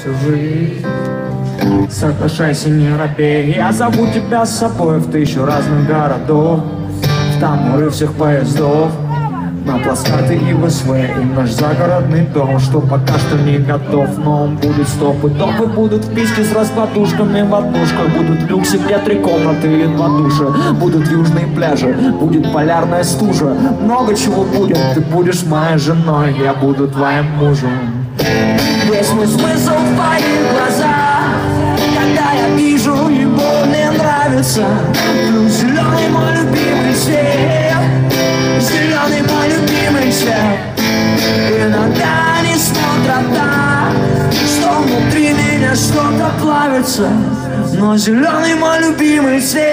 всю жизнь. Соглашайся, не робей. Я зову тебя с собой в 1000 разных городов, в тамбуры всех поездов, на плацкарты и ВСВ, и наш загородный дом, что пока что не готов, но он будет стопы. Топы будут в писке с раскладушками в однушках, будут люксы, где 3 комнаты и 2 душа, будут южные пляжи, будет полярная стужа. Много чего будет, ты будешь моей женой, я буду твоим мужем. Весь мой смысл в твоих глазах, когда я вижу его, мне нравится. Плюс зеленый мой любимый цвет, зеленый мой любимый цвет. Иногда они смотрят так, что внутри меня что-то плавится, но зеленый мой любимый цвет.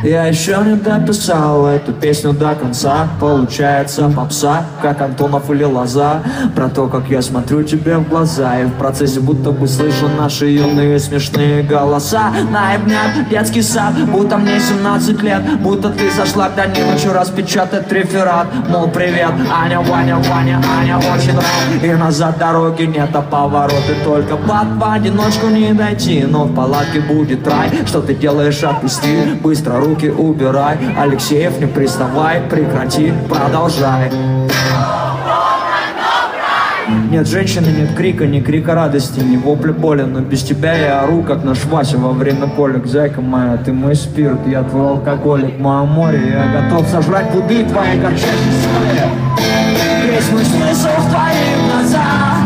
Я еще не дописал эту песню до конца. Получается попса, как Антонов или Лоза. Про то, как я смотрю тебе в глаза, и в процессе будто бы слышу наши юные смешные голоса. Наебнят детский сад, будто мне 17 лет, будто ты зашла к Данилычу распечатать реферат. Мол, привет, Аня, Ваня, Ваня, Аня очень рад. И назад дороги нет, а повороты только под. В одиночку не дойти, но в палатке будет рай. Что ты делаешь, отпусти, быстро руки убирай. Алексеев, не приставай, прекрати, продолжай. Нет женщины, нет крика, ни крика радости, ни вопля боли, но без тебя я ору, как наш Вася во время полек. Зайка моя, ты мой спирт, я твой алкоголик, мое море, я готов сожрать плоды твоей горчащей соли. Весь мой смысл в твоих глазах,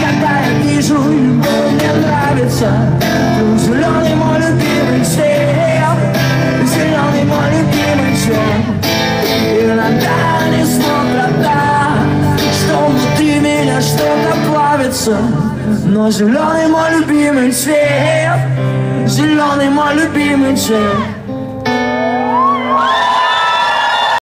когда я вижу его, мне нравится. Зеленый мой любимый цвет, зеленый мой любимый цвет. Иногда они смотрят так, что внутри меня что-то плавится, но зеленый мой любимый цвет, зеленый мой любимый цвет.